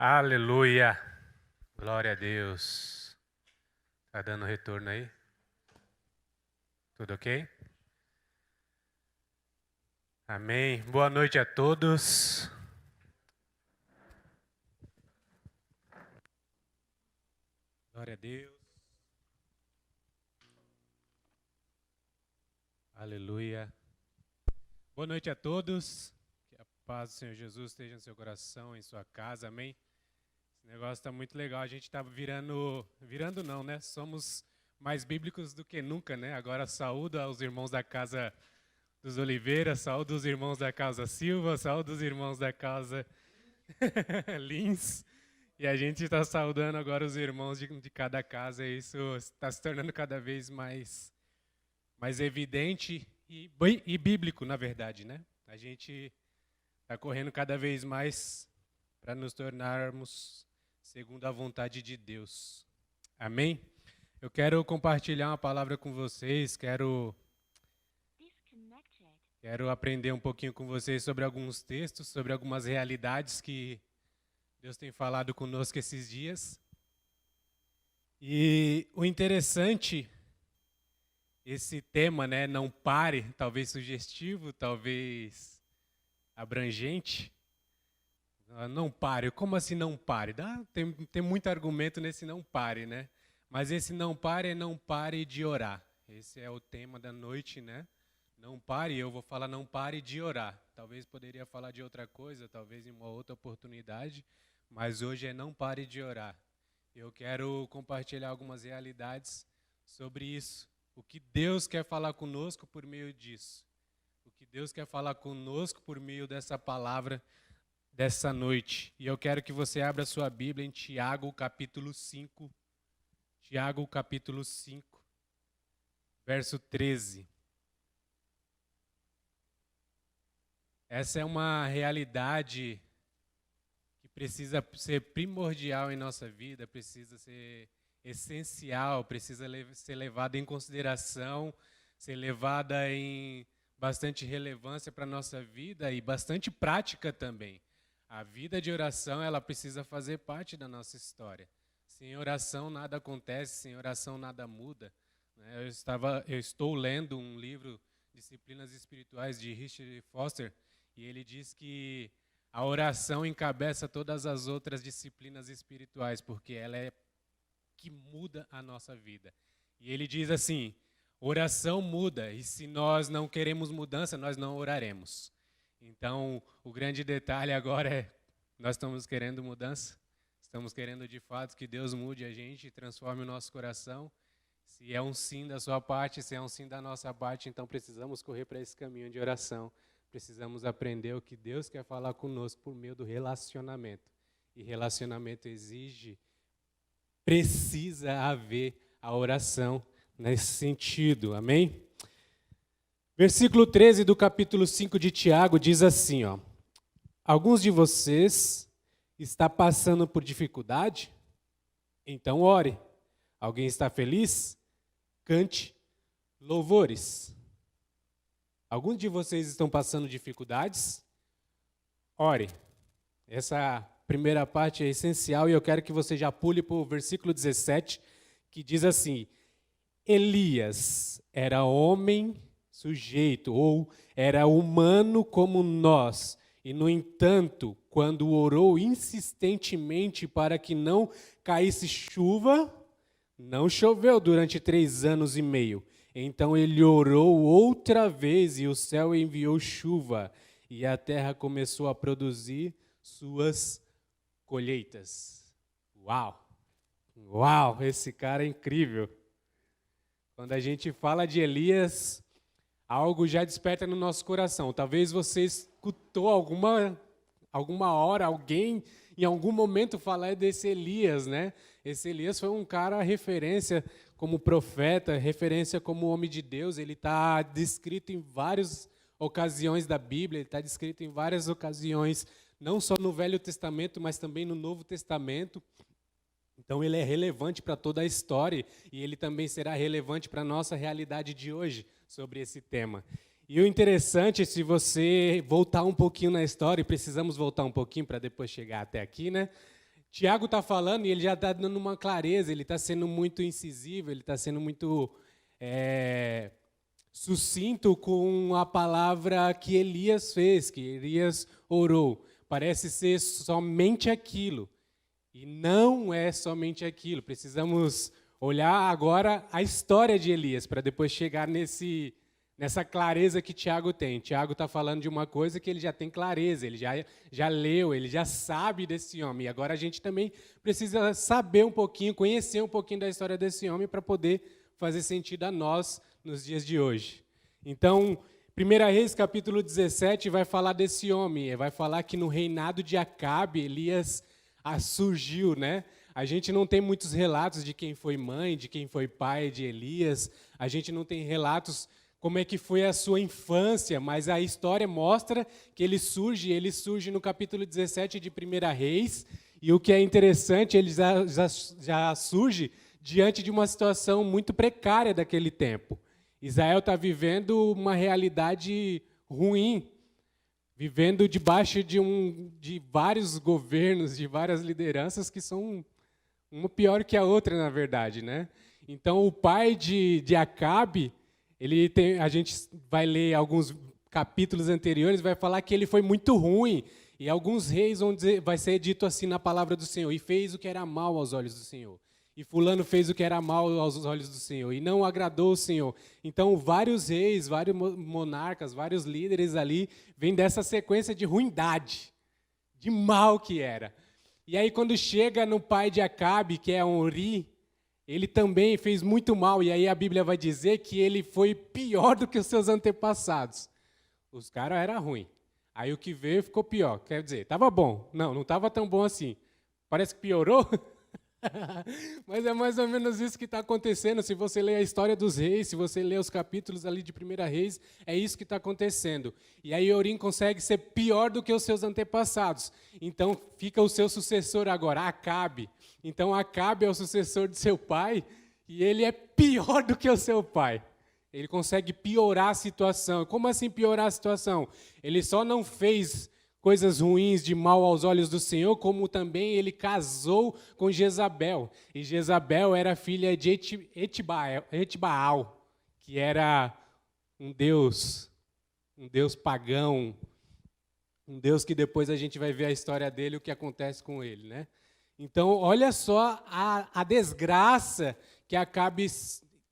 Aleluia! Glória a Deus. Tá dando retorno aí? Tudo ok? Amém. Boa noite a todos. Glória a Deus. Aleluia. Boa noite a todos. Que a paz do Senhor Jesus esteja no seu coração, em sua casa. Amém. Esse negócio está muito legal. A gente está virando não, né? Somos mais bíblicos do que nunca, né? Agora saúdo aos irmãos da casa dos Oliveira, saúdo os irmãos da casa Silva, saúdo os irmãos da casa Lins. E a gente está saudando agora os irmãos de cada casa. E isso está se tornando cada vez mais evidente e bíblico, na verdade, né? A gente está correndo cada vez mais para nos tornarmos segundo a vontade de Deus. Amém? Eu quero compartilhar uma palavra com vocês, quero aprender um pouquinho com vocês sobre alguns textos, sobre algumas realidades que Deus tem falado conosco esses dias. E o interessante, esse tema, né, não pare, talvez sugestivo, talvez abrangente. Não pare, como assim não pare? Tem muito argumento nesse não pare, né? Mas esse não pare de orar. Esse é o tema da noite, né? Não pare, eu vou falar não pare de orar. Talvez poderia falar de outra coisa, talvez em uma outra oportunidade, mas hoje é não pare de orar. Eu quero compartilhar algumas realidades sobre isso. O que Deus quer falar conosco por meio disso. O que Deus quer falar conosco por meio dessa palavra dessa noite. E eu quero que você abra sua Bíblia em Tiago, capítulo 5. Tiago, capítulo 5, verso 13. Essa é uma realidade que precisa ser primordial em nossa vida, precisa ser essencial, precisa ser levada em consideração, ser levada em bastante relevância para a nossa vida e bastante prática também. A vida de oração, ela precisa fazer parte da nossa história. Sem oração nada acontece, sem oração nada muda. Eu estou lendo um livro, Disciplinas Espirituais, de Richard Foster, e ele diz que a oração encabeça todas as outras disciplinas espirituais, porque ela é que muda a nossa vida. E ele diz assim, oração muda, e se nós não queremos mudança, nós não oraremos. Então, o grande detalhe agora é, nós estamos querendo mudança? Estamos querendo de fato que Deus mude a gente e transforme o nosso coração? Se é um sim da sua parte, se é um sim da nossa parte, então precisamos correr para esse caminho de oração. Precisamos aprender o que Deus quer falar conosco por meio do relacionamento. E relacionamento precisa haver a oração nesse sentido, amém? Versículo 13 do capítulo 5 de Tiago diz assim, ó, alguns de vocês está passando por dificuldade? Então ore. Alguém está feliz? Cante louvores. Alguns de vocês estão passando dificuldades? Ore. Essa primeira parte é essencial e eu quero que você já pule para o versículo 17, que diz assim, Elias era homem sujeito, ou era humano como nós, e no entanto, quando orou insistentemente para que não caísse chuva, não choveu durante 3 anos e meio. Então ele orou outra vez e o céu enviou chuva e a terra começou a produzir suas colheitas. Uau! Uau, esse cara é incrível. Quando a gente fala de Elias, algo já desperta no nosso coração. Talvez você escutou alguma hora alguém em algum momento falar desse Elias, né? Esse Elias foi um cara referência como profeta, referência como homem de Deus. Ele está descrito em várias ocasiões da Bíblia, ele está descrito em várias ocasiões, não só no Velho Testamento, mas também no Novo Testamento. Então ele é relevante para toda a história e ele também será relevante para a nossa realidade de hoje sobre esse tema. E o interessante, se você voltar um pouquinho na história, e precisamos voltar um pouquinho para depois chegar até aqui, né? Tiago está falando e ele já está dando uma clareza, ele está sendo muito incisivo, ele está sendo muito sucinto com a palavra que Elias fez, que Elias orou. Parece ser somente aquilo. E não é somente aquilo. Precisamos olhar agora a história de Elias, para depois chegar nessa clareza que Tiago tem. Tiago está falando de uma coisa que ele já tem clareza, ele já leu, ele já sabe desse homem. E agora a gente também precisa saber um pouquinho, conhecer um pouquinho da história desse homem para poder fazer sentido a nós nos dias de hoje. Então, 1 Reis, capítulo 17, vai falar desse homem. Vai falar que no reinado de Acabe, Elias surgiu, né? A gente não tem muitos relatos de quem foi mãe, de quem foi pai de Elias. A gente não tem relatos como é que foi a sua infância, mas a história mostra que ele surge no capítulo 17 de 1 Reis, e o que é interessante, ele já surge diante de uma situação muito precária daquele tempo. Israel está vivendo uma realidade ruim, vivendo debaixo de vários governos, de várias lideranças que são uma pior que a outra, na verdade, né? Então, o pai de Acabe, a gente vai ler alguns capítulos anteriores, vai falar que ele foi muito ruim, e alguns reis vai ser dito assim na palavra do Senhor, e fez o que era mal aos olhos do Senhor. E fulano fez o que era mal aos olhos do Senhor, e não agradou o Senhor. Então, vários reis, vários monarcas, vários líderes ali, vêm dessa sequência de ruindade, de mal que era. E aí, quando chega no pai de Acabe, que é Onri, ele também fez muito mal, e aí a Bíblia vai dizer que ele foi pior do que os seus antepassados. Os caras eram ruins. Aí o que veio ficou pior. Quer dizer, estava bom. Não estava tão bom assim. Parece que piorou. Mas é mais ou menos isso que está acontecendo. Se você ler a história dos reis, se você ler os capítulos ali de 1 Reis, é isso que está acontecendo. E aí Orim consegue ser pior do que os seus antepassados. Então fica o seu sucessor agora, Acabe. Então Acabe é o sucessor de seu pai e ele é pior do que o seu pai. Ele consegue piorar a situação. Como assim piorar a situação? Ele só não fez coisas ruins de mal aos olhos do Senhor, como também ele casou com Jezabel. E Jezabel era filha de Etbaal, que era um deus pagão, um deus que depois a gente vai ver a história dele, o que acontece com ele, né? Então, olha só a desgraça que Acabe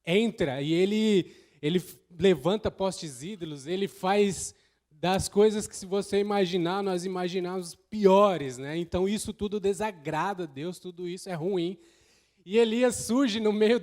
entra, e ele levanta postes ídolos, ele faz das coisas que, se você imaginar, nós imaginamos piores, né? Então, isso tudo desagrada a Deus, tudo isso é ruim. E Elias surge no meio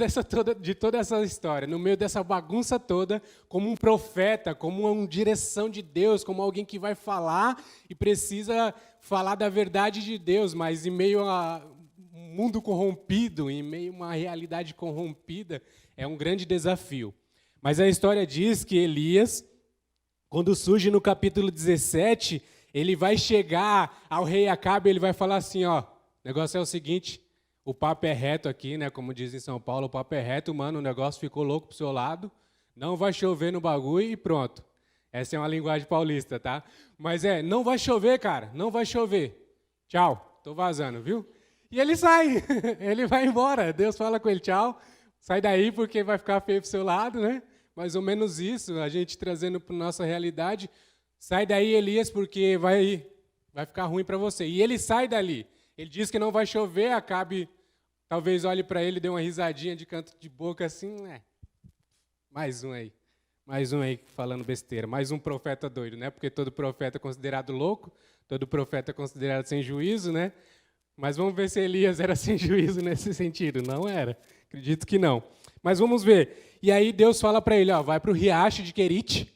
de toda essa história, no meio dessa bagunça toda, como um profeta, como uma direção de Deus, como alguém que vai falar e precisa falar da verdade de Deus, mas em meio a um mundo corrompido, em meio a uma realidade corrompida, é um grande desafio. Mas a história diz que Elias, quando surge no capítulo 17, ele vai chegar ao rei Acabe, ele vai falar assim, ó, o negócio é o seguinte, o papo é reto aqui, né, como diz em São Paulo, o papo é reto, mano, o negócio ficou louco pro seu lado, não vai chover no bagulho e pronto. Essa é uma linguagem paulista, tá? Mas não vai chover, cara, não vai chover. Tchau, tô vazando, viu? E ele sai, ele vai embora, Deus fala com ele, tchau, sai daí porque vai ficar feio pro seu lado, né? Mais ou menos isso, a gente trazendo para a nossa realidade. Sai daí, Elias, porque vai ficar ruim para você. E ele sai dali. Ele diz que não vai chover, Acabe, talvez olhe para ele e dê uma risadinha de canto de boca assim. Mais um aí falando besteira. Mais um profeta doido, né? Porque todo profeta é considerado louco, todo profeta é considerado sem juízo, né? Mas vamos ver se Elias era sem juízo nesse sentido. Não era. Acredito que não. Mas vamos ver. E aí Deus fala para ele, ó, vai para o riacho de Querite.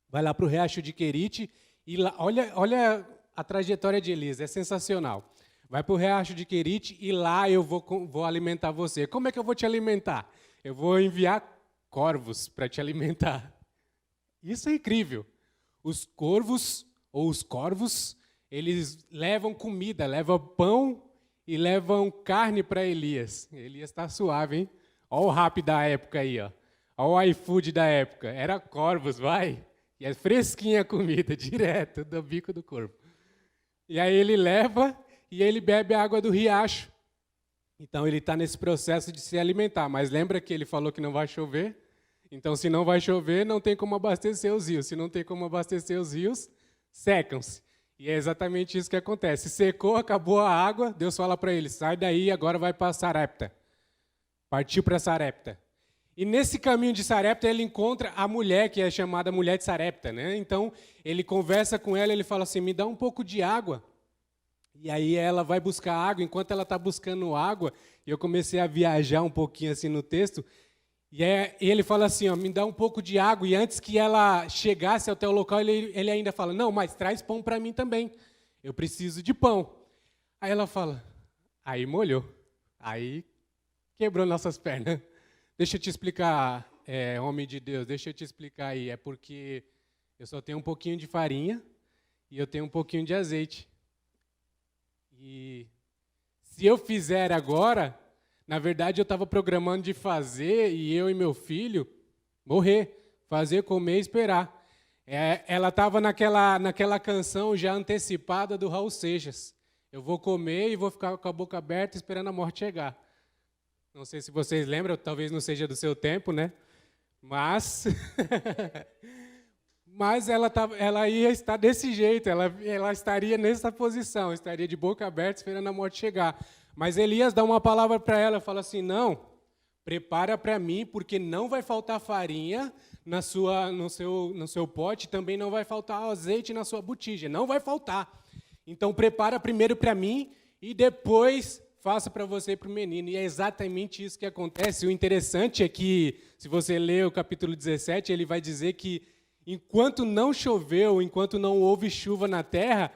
Vai lá para o riacho de Querite. E lá, olha a trajetória de Elias, é sensacional. Vai para o riacho de Querite e lá eu vou alimentar você. Como é que eu vou te alimentar? Eu vou enviar corvos para te alimentar. Isso é incrível. Os corvos, eles levam comida, levam pão e levam carne para Elias. Elias está suave, hein? Olha o rap da época aí, ó. Olha o iFood da época. Era corvos, vai. E é fresquinha a comida, direto do bico do corvo. E aí ele leva, e ele bebe a água do riacho. Então ele está nesse processo de se alimentar. Mas lembra que ele falou que não vai chover? Então, se não vai chover, não tem como abastecer os rios. Se não tem como abastecer os rios, secam-se. E é exatamente isso que acontece. Secou, acabou a água, Deus fala para ele, sai daí, agora vai para Sarepta. Partiu para Sarepta. E nesse caminho de Sarepta, ele encontra a mulher, que é chamada mulher de Sarepta, né? Então, ele conversa com ela, ele fala assim, me dá um pouco de água. E aí ela vai buscar água, enquanto ela está buscando água, e eu comecei a viajar um pouquinho assim no texto, e ele fala assim, ó, me dá um pouco de água, e antes que ela chegasse até o local, ele ainda fala, não, mas traz pão para mim também, eu preciso de pão. Aí ela fala, aí molhou, aí quebrou nossas pernas. Deixa eu te explicar, homem de Deus, deixa eu te explicar aí, é porque eu só tenho um pouquinho de farinha e eu tenho um pouquinho de azeite. E se eu fizer agora, na verdade eu estava programando de fazer e eu e meu filho morrer, fazer, comer e esperar. Ela estava naquela canção já antecipada do Raul Seixas. Eu vou comer e vou ficar com a boca aberta esperando a morte chegar. Não sei se vocês lembram, talvez não seja do seu tempo, né? Mas, mas ela ia estar desse jeito, ela estaria nessa posição, estaria de boca aberta esperando a morte chegar. Mas Elias dá uma palavra para ela, fala assim, não, prepara para mim, porque não vai faltar farinha no seu pote, também não vai faltar azeite na sua botija, não vai faltar. Então prepara primeiro para mim e depois faça para você e para o menino. E é exatamente isso que acontece. O interessante é que, se você ler o capítulo 17, ele vai dizer que enquanto não choveu, enquanto não houve chuva na terra,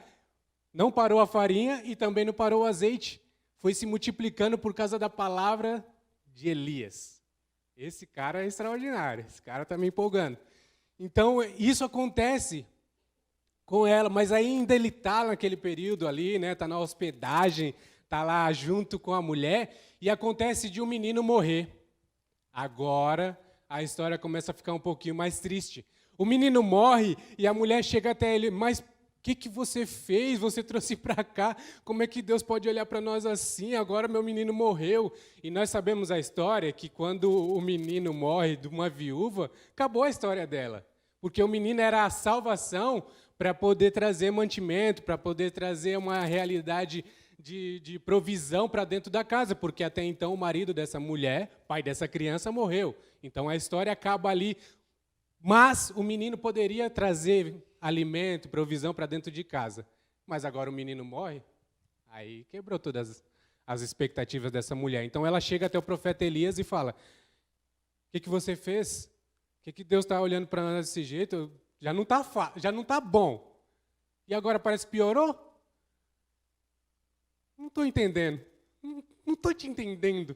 não parou a farinha e também não parou o azeite. Foi se multiplicando por causa da palavra de Elias. Esse cara é extraordinário, esse cara está me empolgando. Então, isso acontece com ela, mas ainda ele está naquele período ali, né? Está na hospedagem, está lá junto com a mulher, e acontece de um menino morrer. Agora, a história começa a ficar um pouquinho mais triste. O menino morre e a mulher chega até ele, mas o que você fez? Você trouxe para cá? Como é que Deus pode olhar para nós assim? Agora meu menino morreu. E nós sabemos a história, que quando o menino morre de uma viúva, acabou a história dela. Porque o menino era a salvação para poder trazer mantimento, para poder trazer uma realidade de provisão para dentro da casa, porque até então o marido dessa mulher, pai dessa criança, morreu. Então a história acaba ali. Mas o menino poderia trazer alimento, provisão para dentro de casa. Mas agora o menino morre, aí quebrou todas as expectativas dessa mulher. Então ela chega até o profeta Elias e fala, o que você fez? O que Deus está olhando para nós desse jeito? Já não está bom. E agora parece que piorou? Não estou entendendo. Não estou te entendendo.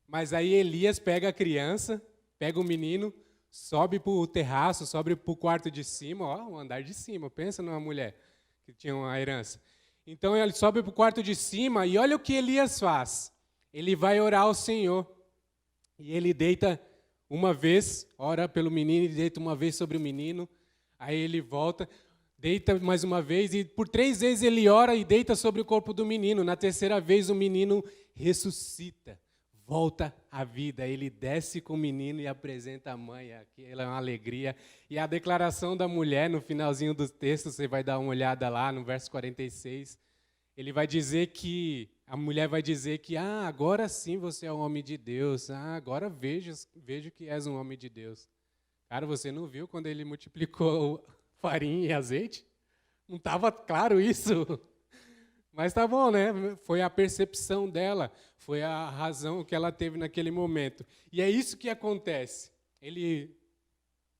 Mas aí Elias pega a criança, pega o menino, sobe para o terraço, sobe para o quarto de cima, ó, o andar de cima. Pensa numa mulher que tinha uma herança. Então ele sobe para o quarto de cima e olha o que Elias faz. Ele vai orar ao Senhor. E ele deita uma vez, ora pelo menino, e deita uma vez sobre o menino. Aí ele volta, deita mais uma vez, e por 3 vezes ele ora e deita sobre o corpo do menino. Na terceira vez o menino ressuscita, volta à vida. Ele desce com o menino e apresenta a mãe. Aquilo é uma alegria. E a declaração da mulher, no finalzinho do texto, você vai dar uma olhada lá no verso 46, ele vai dizer que, a mulher vai dizer que, agora sim você é um homem de Deus, agora vejo que és um homem de Deus. Cara, você não viu quando ele multiplicou farinha e azeite? Não estava claro isso? Mas tá bom, né? Foi a percepção dela, foi a razão que ela teve naquele momento. E é isso que acontece. Ele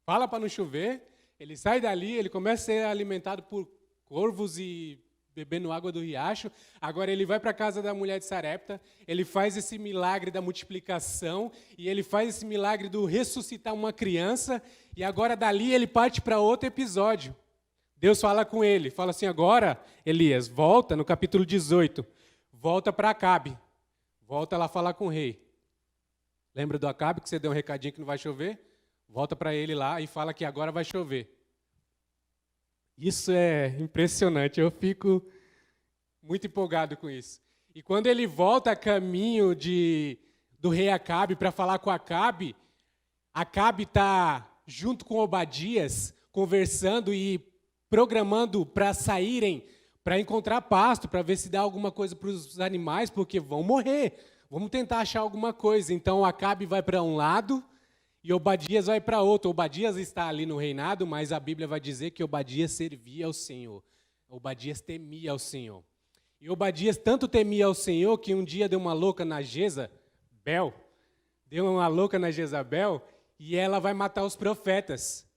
fala para não chover, ele sai dali, ele começa a ser alimentado por corvos e bebendo água do riacho. Agora ele vai para a casa da mulher de Sarepta, ele faz esse milagre da multiplicação e ele faz esse milagre do ressuscitar uma criança, e agora dali ele parte para outro episódio. Deus fala com ele, fala assim, agora, Elias, volta no capítulo 18, volta para Acabe, volta lá falar com o rei. Lembra do Acabe que você deu um recadinho que não vai chover? Volta para ele lá e fala que agora vai chover. Isso é impressionante, eu fico muito empolgado com isso. E quando ele volta a caminho do rei Acabe para falar com Acabe, Acabe está junto com Obadias, conversando e programando para saírem, para encontrar pasto, para ver se dá alguma coisa para os animais, porque vão morrer. Vamos tentar achar alguma coisa. Então Acabe vai para um lado e Obadias vai para outro. Obadias está ali no reinado, mas a Bíblia vai dizer que Obadias servia ao Senhor. Obadias temia ao Senhor. E Obadias tanto temia ao Senhor que um dia deu uma louca na Jezabel, e ela vai matar os profetas.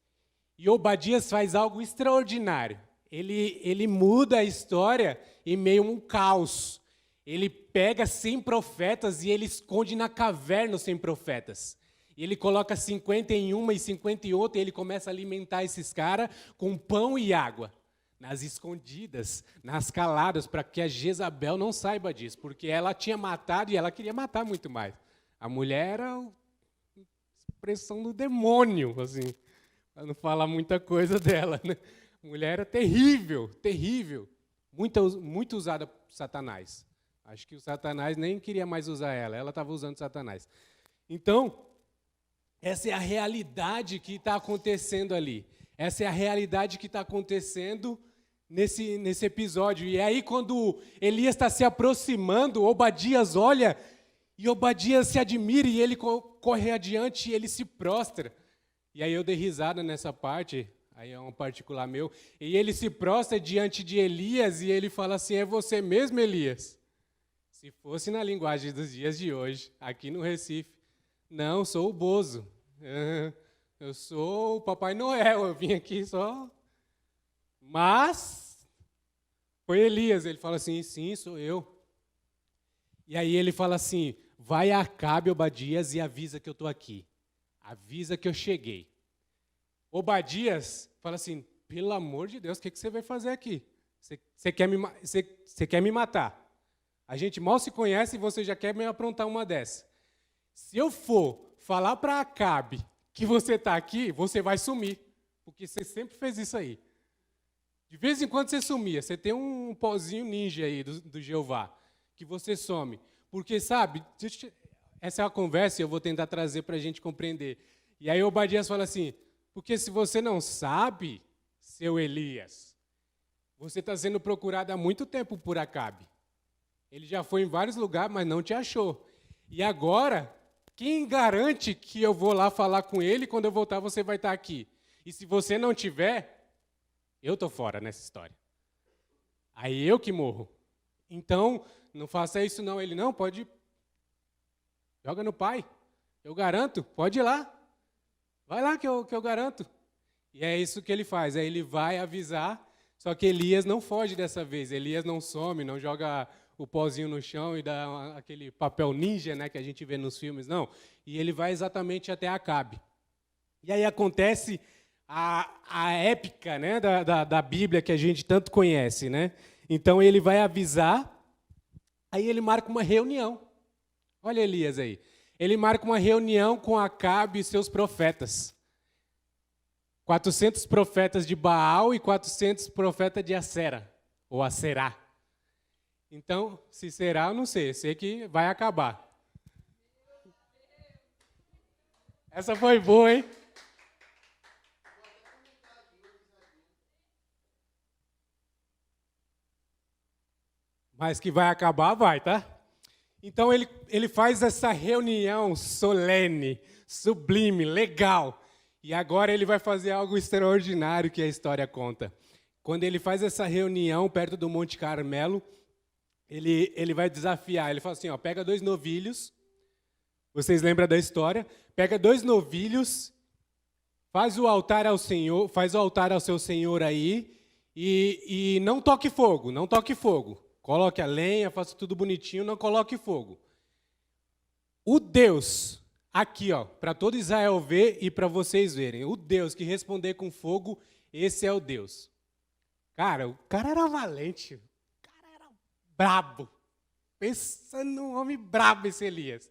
E Obadias faz algo extraordinário. Ele muda a história em meio a um caos. Ele pega 100 profetas e ele esconde na caverna os 100 profetas. E ele coloca 50 em uma e 50 em outra, e ele começa a alimentar esses caras com pão e água. Nas escondidas, nas caladas, para que a Jezabel não saiba disso, porque ela tinha matado e ela queria matar muito mais. A mulher era a expressão do demônio, assim, para não falar muita coisa dela, né? A mulher era terrível, terrível, muito usada por Satanás. Acho que o Satanás nem queria mais usar ela estava usando Satanás. Então, essa é a realidade que está acontecendo ali. Essa é a realidade que está acontecendo nesse episódio. E aí, quando Elias está se aproximando, Obadias olha, e Obadias se admira, e ele corre adiante, e ele se prostra. E aí eu dei risada nessa parte, aí é um particular meu, e ele se prostra diante de Elias, e ele fala assim, é você mesmo, Elias? Se fosse na linguagem dos dias de hoje, aqui no Recife, não, sou o Bozo. Eu sou o Papai Noel, eu vim aqui só. Mas foi Elias, ele fala assim, sim, sou eu. E aí ele fala assim, vai a Acabe, Obadias, e avisa que eu estou aqui. Avisa que eu cheguei. Obadias fala assim, pelo amor de Deus, o que você vai fazer aqui? Você quer me matar? A gente mal se conhece e você já quer me aprontar uma dessa. Se eu for falar para Acabe que você está aqui, você vai sumir. Porque você sempre fez isso aí. De vez em quando você sumia. Você tem um pozinho ninja aí do Jeová, que você some. Porque, sabe, essa é uma conversa e eu vou tentar trazer para a gente compreender. E aí Obadias fala assim, porque se você não sabe, seu Elias, você está sendo procurado há muito tempo por Acabe. Ele já foi em vários lugares, mas não te achou. E agora, quem garante que eu vou lá falar com ele e quando eu voltar você vai estar aqui? E se você não tiver, eu estou fora nessa história. Aí eu que morro. Então, não faça isso não. Ele, não, pode. Joga no pai. Eu garanto, pode ir lá. Vai lá que eu garanto. E é isso que ele faz. Aí ele vai avisar, só que Elias não foge dessa vez. Elias não some, não joga o pozinho no chão e dá aquele papel ninja, né, que a gente vê nos filmes, não. E ele vai exatamente até Acabe. E aí acontece a épica, né, da Bíblia que a gente tanto conhece, né? Então ele vai avisar, aí ele marca uma reunião. Olha Elias aí. Ele marca uma reunião com Acabe e seus profetas. 400 profetas de Baal e 400 profetas de Acera, ou Acerá. Então, se será, eu não sei. Sei que vai acabar. Essa foi boa, hein? Mas que vai acabar, vai, tá? Então, ele faz essa reunião solene, sublime, legal. E agora ele vai fazer algo extraordinário que a história conta. Quando ele faz essa reunião perto do Monte Carmelo, ele vai desafiar, ele fala assim, ó, pega 2 novilhos, vocês lembram da história? Pega 2 novilhos, faz o altar ao Senhor, faz o altar ao seu Senhor aí, e não toque fogo, não toque fogo. Coloque a lenha, faça tudo bonitinho, não coloque fogo. O Deus, aqui, ó, para todo Israel ver e para vocês verem, o Deus que responder com fogo, esse é o Deus. Cara, o cara era valente, brabo. Pensa num homem brabo esse Elias.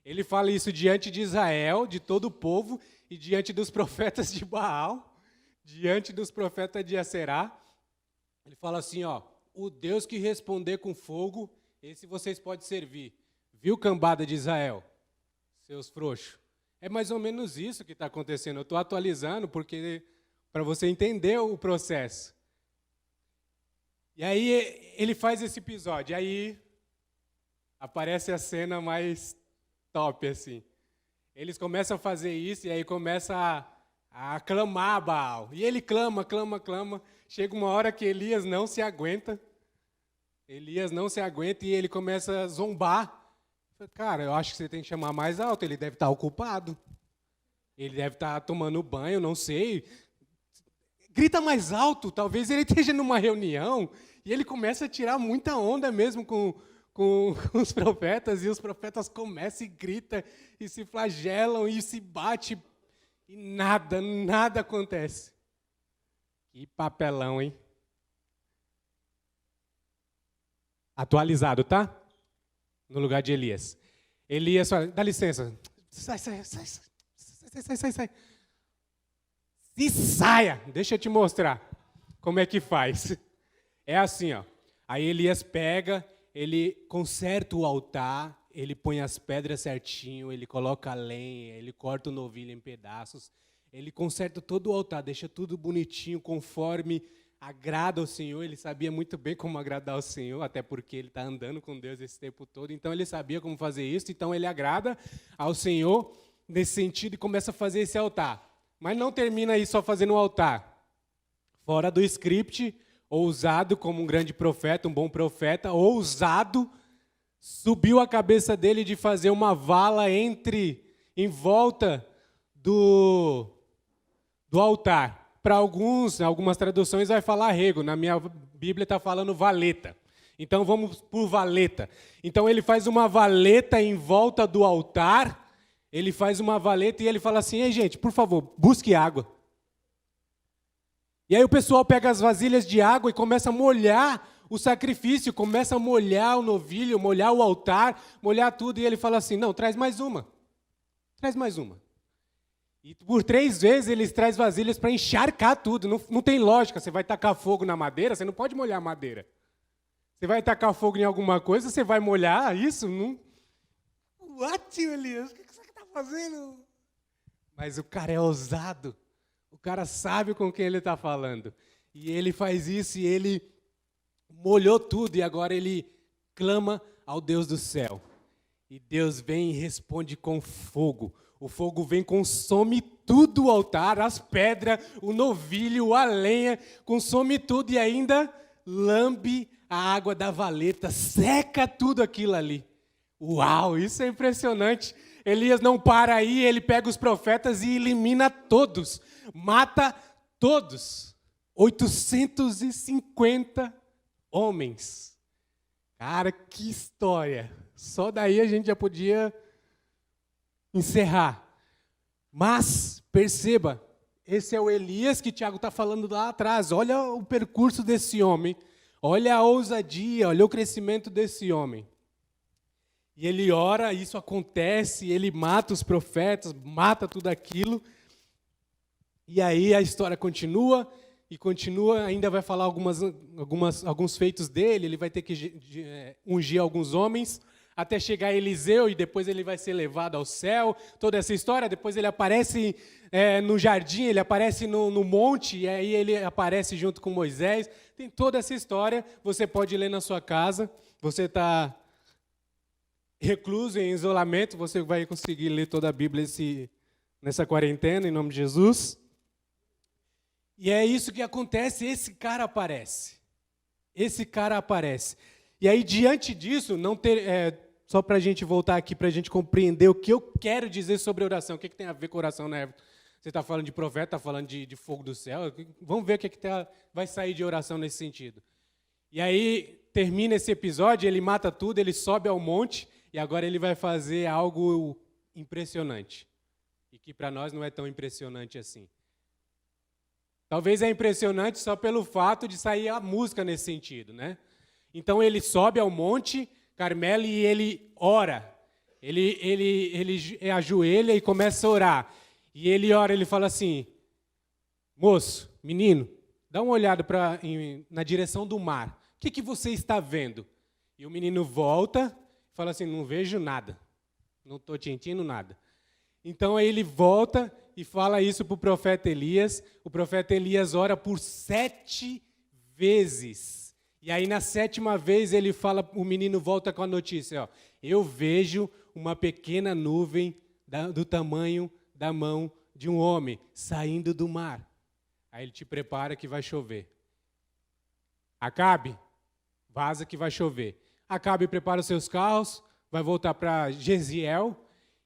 Ele fala isso diante de Israel, de todo o povo, e diante dos profetas de Baal, diante dos profetas de Acerá. Ele fala assim, ó, o Deus que responder com fogo, esse vocês podem servir. Viu, cambada de Israel? Seus frouxos. É mais ou menos isso que está acontecendo. Eu estou atualizando porque para você entender o processo. E aí ele faz esse episódio. E aí aparece a cena mais top, assim. Eles começam a fazer isso e aí começa a clamar a Baal. E ele clama. Chega uma hora que Elias não se aguenta. E ele começa a zombar. Cara, eu acho que você tem que chamar mais alto. Ele deve estar ocupado. Ele deve estar tomando banho, não sei. Grita mais alto. Talvez ele esteja numa reunião. E ele começa a tirar muita onda mesmo com os profetas. E os profetas começam e gritam. E se flagelam e se batem. E nada acontece. Que papelão, hein? Atualizado, tá? No lugar de Elias. Elias fala, dá licença. Sai. Se saia. Deixa eu te mostrar como é que faz. É assim, ó. Aí Elias pega, ele conserta o altar, ele põe as pedras certinho, ele coloca a lenha, ele corta o novilho em pedaços, ele conserta todo o altar, deixa tudo bonitinho, conforme agrada ao Senhor. Ele sabia muito bem como agradar ao Senhor, até porque ele está andando com Deus esse tempo todo, então ele sabia como fazer isso, então ele agrada ao Senhor nesse sentido e começa a fazer esse altar. Mas não termina aí só fazendo o altar. Fora do script, ousado como um grande profeta, um bom profeta, ousado, subiu a cabeça dele de fazer uma vala em volta do altar. Para algumas traduções vai falar rego, na minha Bíblia está falando valeta. Então vamos por valeta. Então ele faz uma valeta em volta do altar, ele faz uma valeta e ele fala assim, ei gente, por favor, busque água. E aí o pessoal pega as vasilhas de água e começa a molhar o sacrifício, começa a molhar o novilho, molhar o altar, molhar tudo, e ele fala assim, não, traz mais uma. E por 3 vezes eles trazem vasilhas para encharcar tudo. Não tem lógica, você vai tacar fogo na madeira, você não pode molhar a madeira. Você vai tacar fogo em alguma coisa, você vai molhar isso? Não. What, Elias? O que você está fazendo? Mas o cara é ousado. O cara sabe com quem ele está falando. E ele faz isso e ele molhou tudo. E agora ele clama ao Deus do céu. E Deus vem e responde com fogo. O fogo vem, consome tudo o altar, as pedras, o novilho, a lenha, consome tudo e ainda lambe a água da valeta, seca tudo aquilo ali. Uau, isso é impressionante. Elias não para aí, ele pega os profetas e elimina todos, mata todos. 850 homens. Cara, que história. Só daí a gente já podia encerrar. Mas, perceba, esse é o Elias que Tiago está falando lá atrás. Olha o percurso desse homem. Olha a ousadia, olha o crescimento desse homem. E ele ora, isso acontece, ele mata os profetas, mata tudo aquilo. E aí a história continua, ainda vai falar alguns feitos dele, ele vai ter que ungir alguns homens, até chegar Eliseu, e depois ele vai ser levado ao céu, toda essa história. Depois ele aparece no jardim, ele aparece no monte, e aí ele aparece junto com Moisés. Tem toda essa história, você pode ler na sua casa. Você está recluso, em isolamento, você vai conseguir ler toda a Bíblia nessa quarentena, em nome de Jesus. E é isso que acontece, esse cara aparece. E aí, diante disso, só para a gente voltar aqui, para a gente compreender o que eu quero dizer sobre oração. O que tem a ver com oração, né? Você está falando de profeta, está falando de fogo do céu. Vamos ver o que vai sair de oração nesse sentido. E aí, termina esse episódio, ele mata tudo, ele sobe ao monte, e agora ele vai fazer algo impressionante. E que para nós não é tão impressionante assim. Talvez é impressionante só pelo fato de sair a música nesse sentido, né? Então ele sobe ao monte Carmelo e ele ora. Ele ajoelha e começa a orar. E ele ora, ele fala assim, moço, menino, dá uma olhada na direção do mar. que você está vendo? E o menino volta e fala assim, não vejo nada, não estou sentindo nada. Então aí ele volta e fala isso para o profeta Elias. O profeta Elias ora por 7 vezes. E aí na 7ª vez ele fala, o menino volta com a notícia, ó, eu vejo uma pequena nuvem do tamanho da mão de um homem saindo do mar. Aí ele te prepara que vai chover. Acabe, vaza que vai chover. Acabe prepara os seus carros, vai voltar para Jeziel,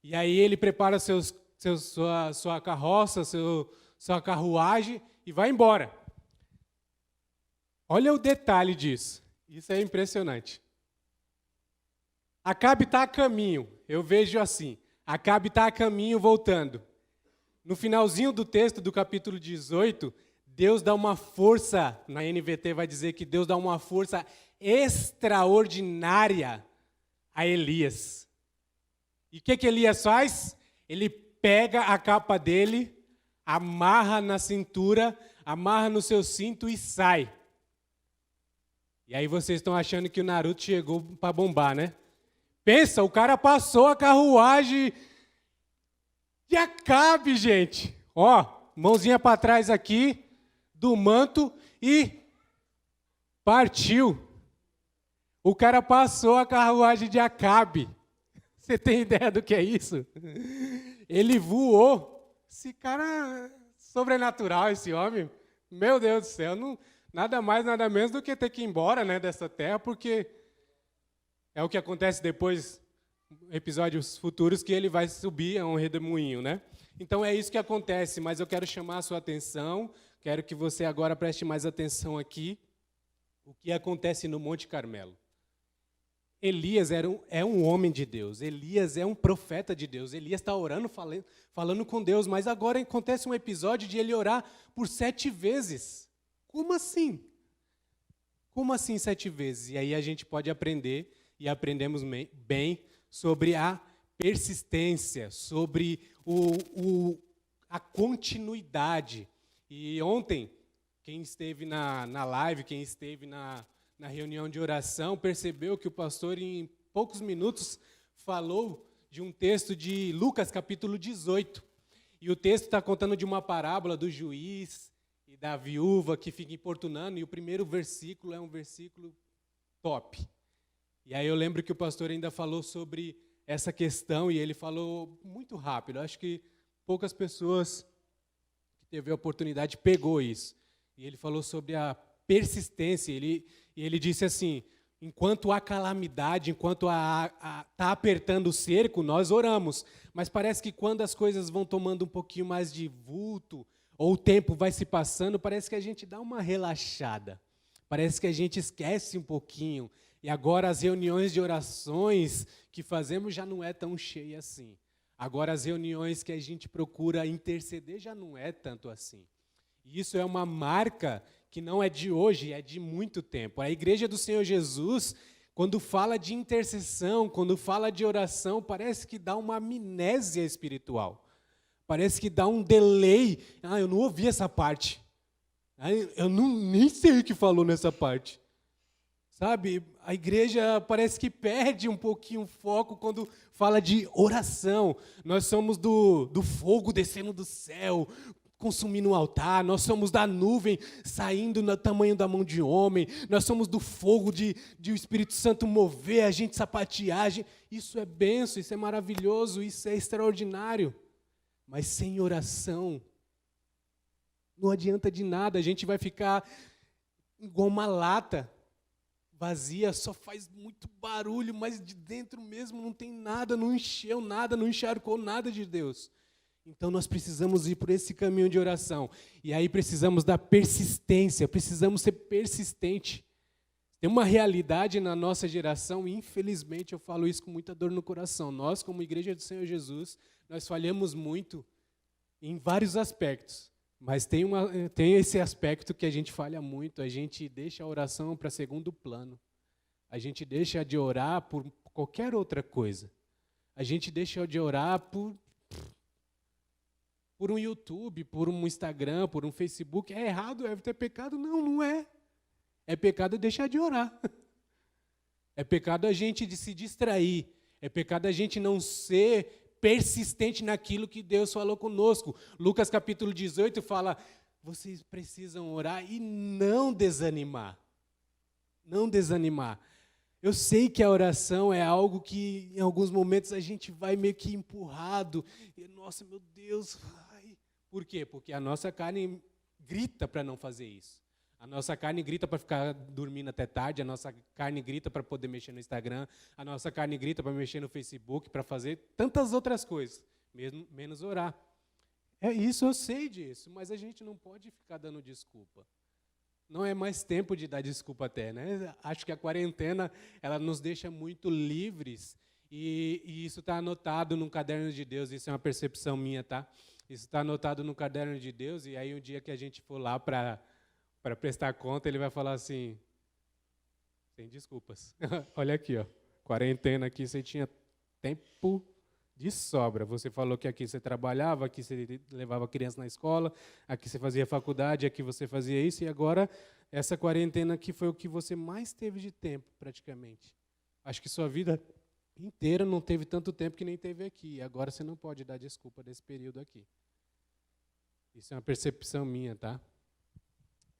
e aí ele prepara sua carroça, sua carruagem e vai embora. Olha o detalhe disso. Isso é impressionante. Acabe está a caminho, eu vejo assim. Acabe está a caminho voltando. No finalzinho do texto do capítulo 18, Deus dá uma força, na NVT vai dizer que Deus dá uma força extraordinária a Elias. E o que Elias faz? Ele pega a capa dele, amarra na cintura, amarra no seu cinto e sai. E aí vocês estão achando que o Naruto chegou para bombar, né? Pensa, o cara passou a carruagem de Acabe, gente. Ó, mãozinha para trás aqui, do manto e partiu. O cara passou a carruagem de Acabe. Você tem ideia do que é isso? Ele voou. Esse cara é sobrenatural, esse homem. Meu Deus do céu, não, nada mais, nada menos do que ter que ir embora, né, dessa terra, porque é o que acontece depois, episódios futuros, que ele vai subir a um redemoinho, né? Então é isso que acontece, mas eu quero chamar a sua atenção, quero que você agora preste mais atenção aqui, o que acontece no Monte Carmelo. Elias é um homem de Deus, Elias é um profeta de Deus, Elias está orando, falando com Deus, mas agora acontece um episódio de ele orar por 7 vezes. Como assim? Como assim 7 vezes? E aí a gente pode aprender, e aprendemos bem, sobre a persistência, sobre a continuidade. E ontem, quem esteve na live, quem esteve na reunião de oração, percebeu que o pastor, em poucos minutos, falou de um texto de Lucas, capítulo 18. E o texto está contando de uma parábola do juiz e da viúva que fica importunando, e o primeiro versículo é um versículo top. E aí eu lembro que o pastor ainda falou sobre essa questão, e ele falou muito rápido. Acho que poucas pessoas que teve a oportunidade pegou isso. E ele falou sobre a persistência, e ele disse assim, enquanto há calamidade, enquanto está apertando o cerco, nós oramos. Mas parece que quando as coisas vão tomando um pouquinho mais de vulto, ou o tempo vai se passando, parece que a gente dá uma relaxada. Parece que a gente esquece um pouquinho. E agora as reuniões de orações que fazemos já não é tão cheia assim. Agora as reuniões que a gente procura interceder já não é tanto assim. E isso é uma marca que não é de hoje, é de muito tempo. A Igreja do Senhor Jesus, quando fala de intercessão, quando fala de oração, parece que dá uma amnésia espiritual. Parece que dá um delay. Eu não ouvi essa parte. Eu nem sei o que falou nessa parte. Sabe, a igreja parece que perde um pouquinho o foco quando fala de oração. Nós somos do fogo descendo do céu, consumindo o altar, nós somos da nuvem saindo no tamanho da mão de homem, nós somos do fogo de o Espírito Santo mover, a gente sapatear. Isso é benção, isso é maravilhoso, isso é extraordinário. Mas sem oração, não adianta de nada, a gente vai ficar igual uma lata vazia, só faz muito barulho, mas de dentro mesmo não tem nada, não encheu nada, não encharcou nada de Deus. Então nós precisamos ir por esse caminho de oração. E aí precisamos da persistência, precisamos ser persistente. Tem uma realidade na nossa geração, e infelizmente eu falo isso com muita dor no coração. Nós, como Igreja do Senhor Jesus, nós falhamos muito em vários aspectos. Mas tem esse aspecto que a gente falha muito, a gente deixa a oração para segundo plano. A gente deixa de orar por qualquer outra coisa. A gente deixa de orar por um YouTube, por um Instagram, por um Facebook. É errado, é ter pecado? Não, não é. É pecado deixar de orar. É pecado a gente de se distrair. É pecado a gente não ser persistente naquilo que Deus falou conosco. Lucas capítulo 18 fala, vocês precisam orar e não desanimar. Não desanimar. Eu sei que a oração é algo que, em alguns momentos, a gente vai meio que empurrado. E, nossa, meu Deus. Ai. Por quê? Porque a nossa carne grita para não fazer isso. A nossa carne grita para ficar dormindo até tarde. A nossa carne grita para poder mexer no Instagram. A nossa carne grita para mexer no Facebook, para fazer tantas outras coisas, mesmo menos orar. É isso, eu sei disso, mas a gente não pode ficar dando desculpa. Não é mais tempo de dar desculpa até, né? Acho que a quarentena, ela nos deixa muito livres e isso está anotado no caderno de Deus, isso é uma percepção minha, tá? Isso está anotado no caderno de Deus e aí um dia que a gente for lá para prestar conta, ele vai falar assim, sem desculpas. Olha aqui, ó, quarentena aqui, você tinha tempo de sobra. Você falou que aqui você trabalhava, aqui você levava criança na escola, aqui você fazia faculdade, aqui você fazia isso, e agora essa quarentena aqui foi o que você mais teve de tempo, praticamente. Acho que sua vida inteira não teve tanto tempo que nem teve aqui. Agora você não pode dar desculpa desse período aqui. Isso é uma percepção minha, tá?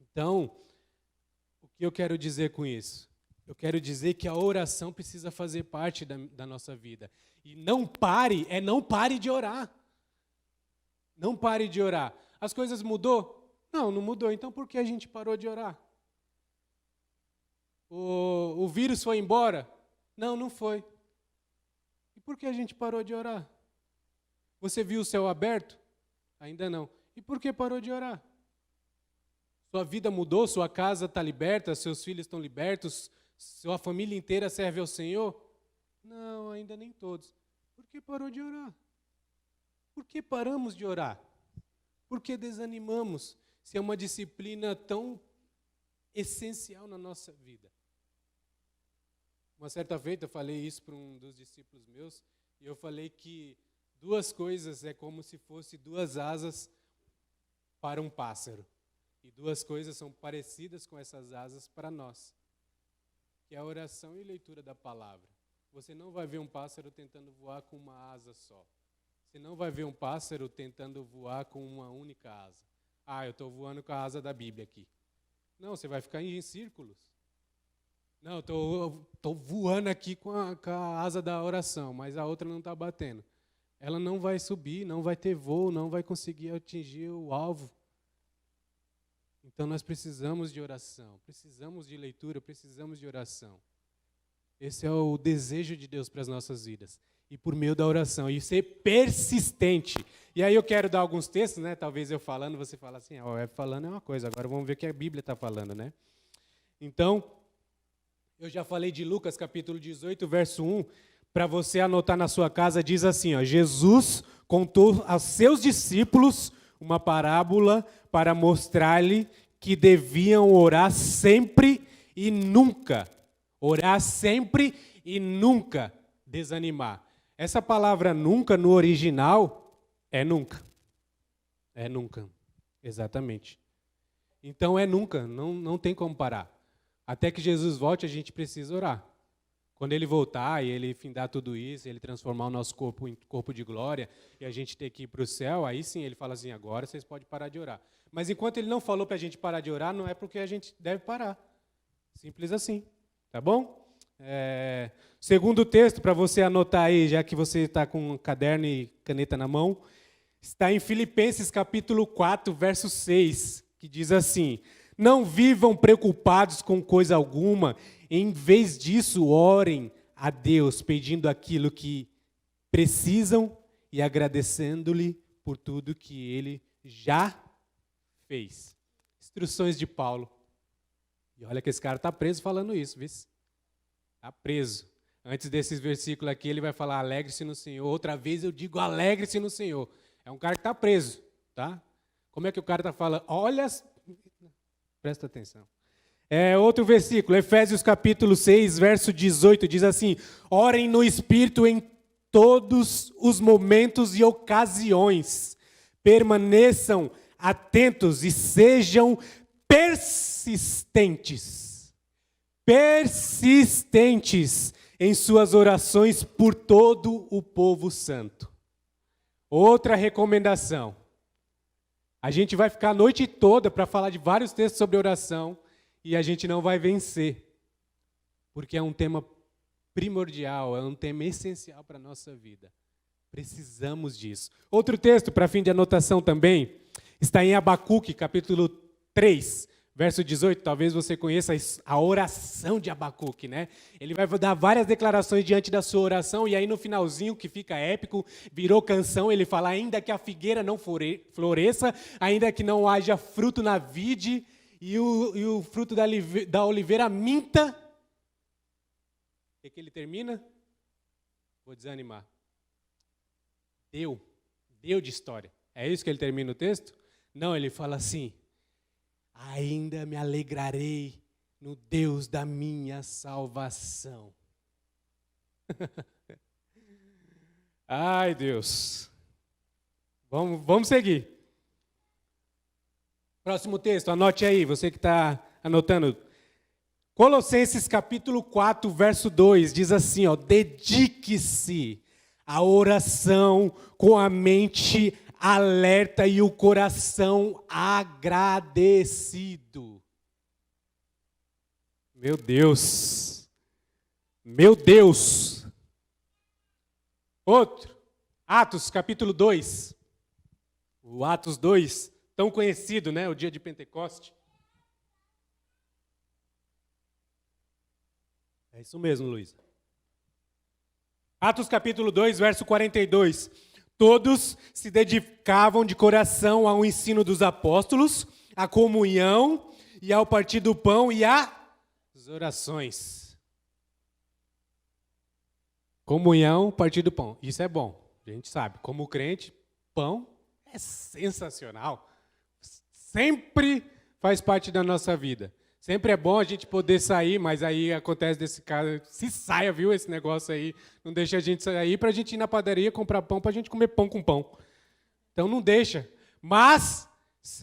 Então, o que eu quero dizer com isso? Eu quero dizer que a oração precisa fazer parte da nossa vida. E não pare de orar. Não pare de orar. As coisas mudou? Não, não mudou. Então por que a gente parou de orar? O vírus foi embora? Não, não foi. E por que a gente parou de orar? Você viu o céu aberto? Ainda não. E por que parou de orar? Sua vida mudou, sua casa está liberta, seus filhos estão libertos, sua família inteira serve ao Senhor? Não, ainda nem todos. Por que parou de orar? Por que paramos de orar? Por que desanimamos? Se é uma disciplina tão essencial na nossa vida. Uma certa feita eu falei isso para um dos discípulos meus, e eu falei que duas coisas é como se fosse duas asas para um pássaro. E duas coisas são parecidas com essas asas para nós, que é a oração e leitura da palavra. Você não vai ver um pássaro tentando voar com uma asa só. Você não vai ver um pássaro tentando voar com uma única asa. Ah, eu estou voando com a asa da Bíblia aqui. Não, você vai ficar em círculos. Não, eu estou voando aqui com a asa da oração, mas a outra não está batendo. Ela não vai subir, não vai ter voo, não vai conseguir atingir o alvo. Então nós precisamos de oração, precisamos de leitura, precisamos de oração. Esse é o desejo de Deus para as nossas vidas. E por meio da oração, e ser persistente. E aí eu quero dar alguns textos, né? Talvez eu falando, você fala assim, falando é uma coisa, agora vamos ver o que a Bíblia está falando, né? Então, eu já falei de Lucas capítulo 18, verso 1, para você anotar na sua casa, diz assim, ó, Jesus contou aos seus discípulos uma parábola para mostrar-lhe que deviam orar sempre e nunca. Orar sempre e nunca desanimar. Essa palavra nunca no original é nunca. É nunca, exatamente. Então é nunca, não tem como parar. Até que Jesus volte, a gente precisa orar. Quando ele voltar e ele findar tudo isso, ele transformar o nosso corpo em corpo de glória e a gente ter que ir para o céu, aí sim ele fala assim, agora vocês podem parar de orar. Mas enquanto ele não falou para a gente parar de orar, não é porque a gente deve parar. Simples assim, tá bom? Segundo texto, para você anotar aí, já que você está com um caderno e caneta na mão, está em Filipenses capítulo 4, verso 6, que diz assim, não vivam preocupados com coisa alguma, em vez disso, orem a Deus, pedindo aquilo que precisam e agradecendo-lhe por tudo que Ele já fez. Instruções de Paulo. E olha que esse cara está preso falando isso, viu? Está preso. Antes desses versículos aqui, ele vai falar, alegre-se no Senhor. Outra vez eu digo, alegre-se no Senhor. É um cara que está preso, tá? Como é que o cara está falando? Olha, presta atenção. Outro versículo, Efésios capítulo 6, verso 18, diz assim, orem no Espírito em todos os momentos e ocasiões, permaneçam atentos e sejam persistentes. persistentes em suas orações por todo o povo santo. Outra recomendação. A gente vai ficar a noite toda para falar de vários textos sobre oração e a gente não vai vencer. Porque é um tema primordial, é um tema essencial para a nossa vida. Precisamos disso. Outro texto, para fim de anotação também, está em Abacuque, capítulo 3, verso 18. Talvez você conheça a oração de Abacuque, né? Ele vai dar várias declarações diante da sua oração, e aí no finalzinho, que fica épico, virou canção, ele fala: ainda que a figueira não floresça, ainda que não haja fruto na vide, e o fruto da oliveira minta. O que ele termina? Vou desanimar. Deu de história. É isso que ele termina o texto? Não, ele fala assim: ainda me alegrarei no Deus da minha salvação. Ai, Deus. Vamos seguir. Próximo texto, anote aí, você que está anotando. Colossenses capítulo 4, verso 2, diz assim, ó: dedique-se à oração com a mente alerta e o coração agradecido. Meu Deus! Meu Deus! Outro, Atos capítulo 2. O Atos 2, tão conhecido, né? O dia de Pentecoste. É isso mesmo, Luísa. Atos capítulo 2, verso 42. Todos se dedicavam de coração ao ensino dos apóstolos, à comunhão e ao partir do pão e às orações. Comunhão, partir do pão. Isso é bom, a gente sabe. Como crente, pão é sensacional. Sempre faz parte da nossa vida. Sempre é bom a gente poder sair, mas aí acontece desse caso, se saia, viu, esse negócio aí, não deixa a gente sair para a gente ir na padaria comprar pão, para a gente comer pão com pão. Então não deixa. Mas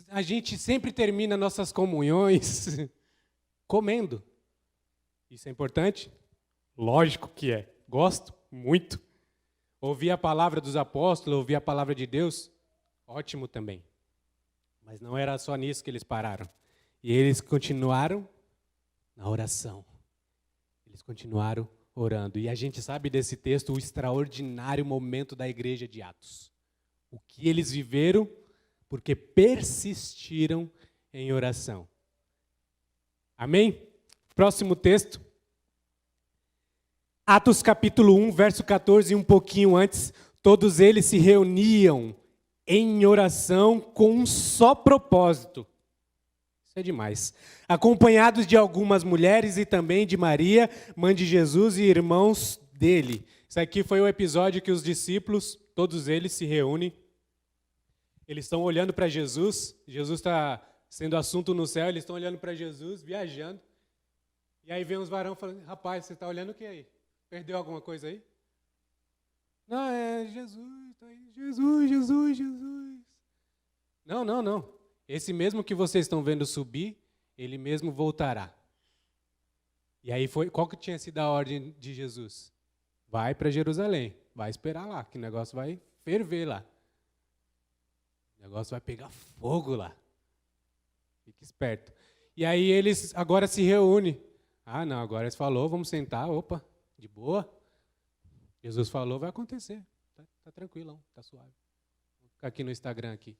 a gente sempre termina nossas comunhões comendo. Isso é importante? Lógico que é. Gosto muito. Ouvir a palavra dos apóstolos, ouvir a palavra de Deus, ótimo também. Mas não era só nisso que eles pararam. E eles continuaram na oração. Eles continuaram orando. E a gente sabe desse texto o extraordinário momento da igreja de Atos. O que eles viveram porque persistiram em oração. Amém? Próximo texto. Atos capítulo 1, verso 14, e um pouquinho antes. Todos eles se reuniam em oração com um só propósito. Isso é demais. Acompanhados de algumas mulheres e também de Maria, mãe de Jesus e irmãos dele. Isso aqui foi o episódio que os discípulos, todos eles, se reúnem. Eles estão olhando para Jesus. Jesus está sendo assunto no céu. Eles estão olhando para Jesus, viajando. E aí vem uns varão falando: rapaz, você está olhando o que aí? Perdeu alguma coisa aí? Não, é Jesus, está aí. Jesus, Jesus, Jesus. Não. Esse mesmo que vocês estão vendo subir, ele mesmo voltará. E aí qual que tinha sido a ordem de Jesus? Vai para Jerusalém, vai esperar lá, que o negócio vai ferver lá. O negócio vai pegar fogo lá. Fique esperto. E aí eles agora se reúnem. Ah, não, agora eles falou, vamos sentar, opa, de boa. Jesus falou, vai acontecer. Tá tranquilo, tá suave. Vou ficar aqui no Instagram aqui.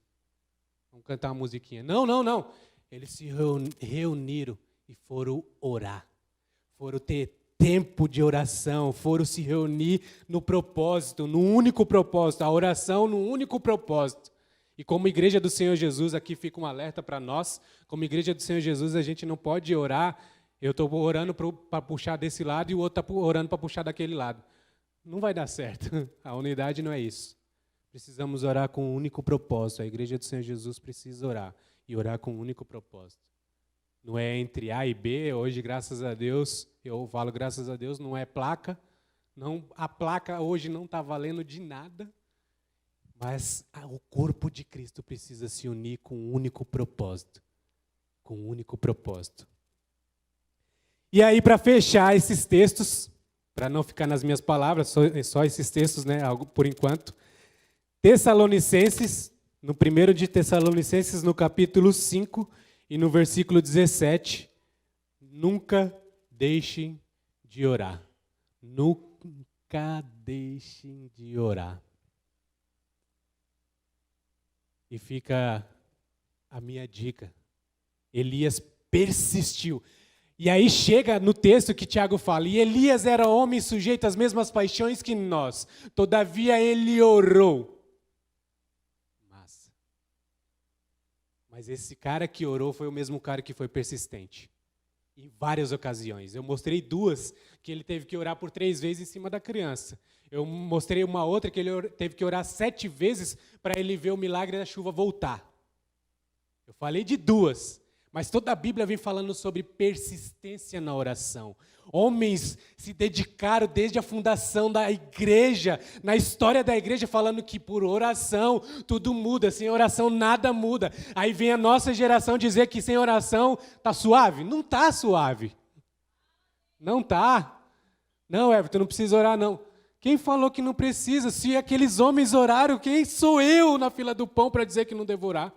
Vamos cantar uma musiquinha. Não. Eles se reuniram e foram orar. Foram ter tempo de oração. Foram se reunir no propósito, no único propósito. A oração no único propósito. E como igreja do Senhor Jesus, aqui fica um alerta para nós. Como igreja do Senhor Jesus, a gente não pode orar. Eu estou orando para puxar desse lado e o outro está orando para puxar daquele lado. Não vai dar certo. A unidade não é isso. Precisamos orar com um único propósito. A igreja do Senhor Jesus precisa orar. E orar com um único propósito. Não é entre A e B. Hoje, graças a Deus, eu falo graças a Deus, não é placa. Não, a placa hoje não está valendo de nada. Mas o corpo de Cristo precisa se unir com um único propósito. Com um único propósito. E aí, para fechar esses textos, para não ficar nas minhas palavras, só esses textos, né, algo por enquanto. Tessalonicenses, no 1 de Tessalonicenses, no capítulo 5 e no versículo 17, nunca deixem de orar. Nunca deixem de orar. E fica a minha dica. Elias persistiu. E aí chega no texto que Tiago fala, e Elias era homem sujeito às mesmas paixões que nós, todavia ele orou. Mas esse cara que orou foi o mesmo cara que foi persistente, em várias ocasiões. Eu mostrei 2, que ele teve que orar por 3 vezes em cima da criança. Eu mostrei uma outra que ele teve que orar 7 vezes para ele ver o milagre da chuva voltar. Eu falei de 2. Mas toda a Bíblia vem falando sobre persistência na oração. Homens se dedicaram desde a fundação da igreja, na história da igreja, falando que por oração tudo muda, sem oração nada muda. Aí vem a nossa geração dizer que sem oração está suave. Não está suave. Não está. Não, Everton, não precisa orar não. Quem falou que não precisa? Se aqueles homens oraram, quem sou eu na fila do pão para dizer que não devo orar?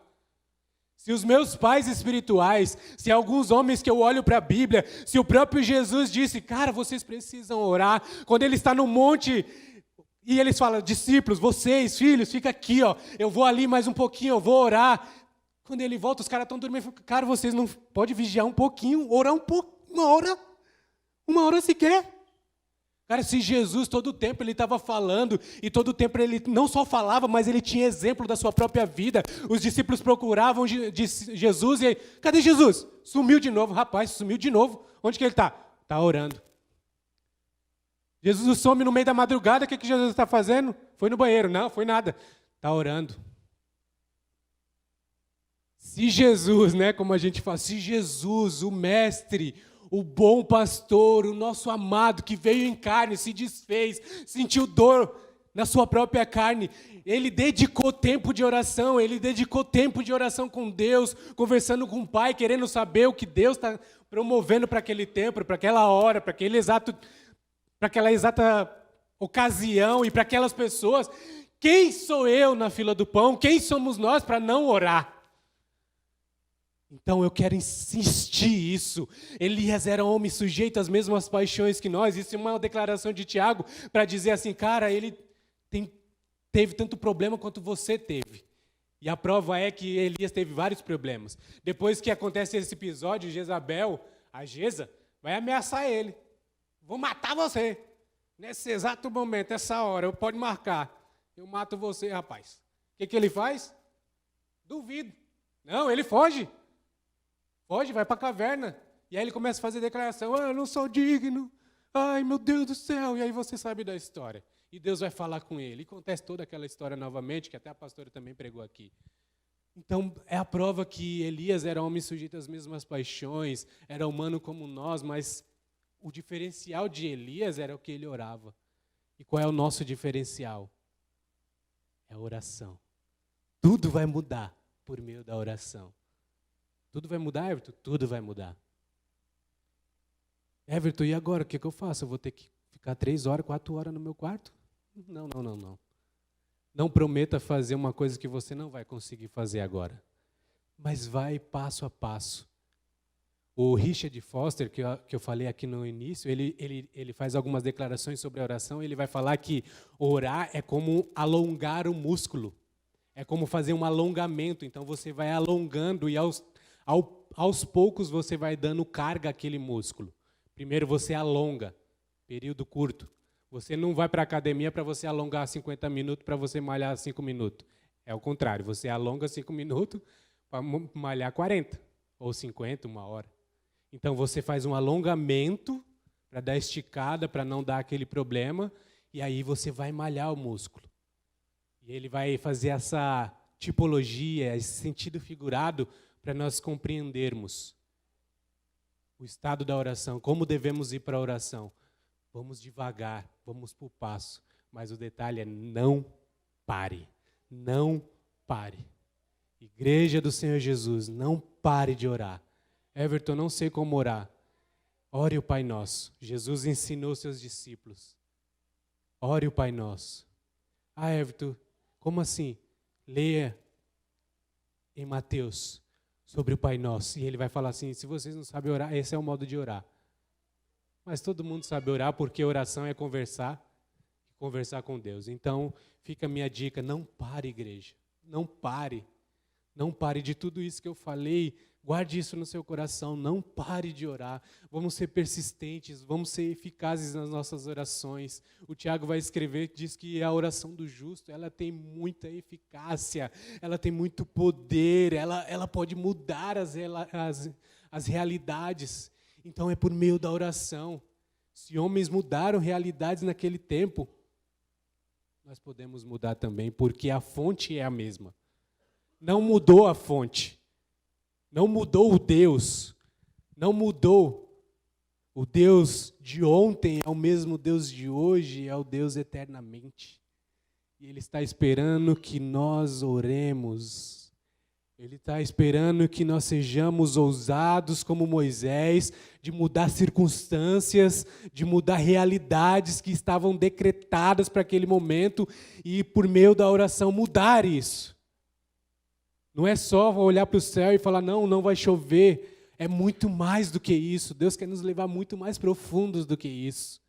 Se os meus pais espirituais, se alguns homens que eu olho para a Bíblia, se o próprio Jesus disse, cara, vocês precisam orar, quando ele está no monte e eles falam, discípulos, vocês, filhos, fica aqui, ó, eu vou ali mais um pouquinho, eu vou orar. Quando ele volta, os caras estão dormindo, cara, vocês não podem vigiar um pouquinho, orar um pouco, uma hora sequer. Cara, se Jesus todo o tempo ele estava falando, e todo o tempo ele não só falava, mas ele tinha exemplo da sua própria vida. Os discípulos procuravam Jesus e aí, cadê Jesus? Sumiu de novo, rapaz, sumiu de novo. Onde que ele está? Está orando. Jesus some no meio da madrugada, o que Jesus está fazendo? Foi no banheiro, não, foi nada. Está orando. Se Jesus, né, como a gente fala, se Jesus, o mestre, o bom pastor, o nosso amado que veio em carne, se desfez, sentiu dor na sua própria carne, ele dedicou tempo de oração, ele dedicou tempo de oração com Deus, conversando com o Pai, querendo saber o que Deus está promovendo para aquele tempo, para aquela hora, para aquela exata ocasião e para aquelas pessoas. Quem sou eu na fila do pão? Quem somos nós para não orar? Então eu quero insistir isso. Elias era homem sujeito às mesmas paixões que nós. Isso é uma declaração de Tiago para dizer assim, cara, ele teve tanto problema quanto você teve. E a prova é que Elias teve vários problemas. Depois que acontece esse episódio, Jezabel, a Jeza, vai ameaçar ele. Vou matar você. Nesse exato momento, essa hora, pode marcar. Eu mato você, rapaz. O que ele faz? Duvido. Não, ele foge. Foge, vai para a caverna. E aí ele começa a fazer declaração, eu não sou digno. Ai, meu Deus do céu. E aí você sabe da história. E Deus vai falar com ele. E acontece toda aquela história novamente, que até a pastora também pregou aqui. Então, é a prova que Elias era homem sujeito às mesmas paixões, era humano como nós, mas o diferencial de Elias era o que ele orava. E qual é o nosso diferencial? É a oração. Tudo vai mudar por meio da oração. Tudo vai mudar, Everton? Tudo vai mudar. Everton, e agora? O que eu faço? Eu vou ter que ficar 3 horas, 4 horas no meu quarto? Não. Não prometa fazer uma coisa que você não vai conseguir fazer agora. Mas vai passo a passo. O Richard Foster, que eu falei aqui no início, ele faz algumas declarações sobre a oração, ele vai falar que orar é como alongar o músculo. É como fazer um alongamento. Então você vai alongando e aos poucos você vai dando carga àquele músculo. Primeiro você alonga, período curto. Você não vai para a academia para você alongar 50 minutos, para você malhar 5 minutos. É o contrário, você alonga 5 minutos para malhar 40, ou 50, 1 hora. Então você faz um alongamento para dar esticada, para não dar aquele problema, e aí você vai malhar o músculo. E ele vai fazer essa tipologia, esse sentido figurado, para nós compreendermos o estado da oração, como devemos ir para a oração. Vamos devagar, vamos para o passo, mas o detalhe é não pare, não pare. Igreja do Senhor Jesus, não pare de orar. Everton, não sei como orar. Ore o Pai Nosso. Jesus ensinou seus discípulos. Ore o Pai Nosso. Ah, Everton, como assim? Leia em Mateus sobre o Pai Nosso. E ele vai falar assim, se vocês não sabem orar, esse é o modo de orar. Mas todo mundo sabe orar, porque oração é conversar com Deus. Então, fica a minha dica, não pare, igreja. Não pare. Não pare de tudo isso que eu falei. Guarde isso no seu coração, não pare de orar. Vamos ser persistentes, vamos ser eficazes nas nossas orações. O Tiago vai escrever, diz que a oração do justo, ela tem muita eficácia, ela tem muito poder, ela pode mudar as realidades. Então é por meio da oração. Se homens mudaram realidades naquele tempo, nós podemos mudar também, porque a fonte é a mesma. Não mudou a fonte. Não mudou o Deus, não mudou. O Deus de ontem é o mesmo Deus de hoje, é o Deus eternamente. E Ele está esperando que nós oremos. Ele está esperando que nós sejamos ousados como Moisés, de mudar circunstâncias, de mudar realidades que estavam decretadas para aquele momento e, por meio da oração, mudar isso. Não é só olhar para o céu e falar, não vai chover. É muito mais do que isso. Deus quer nos levar muito mais profundos do que isso.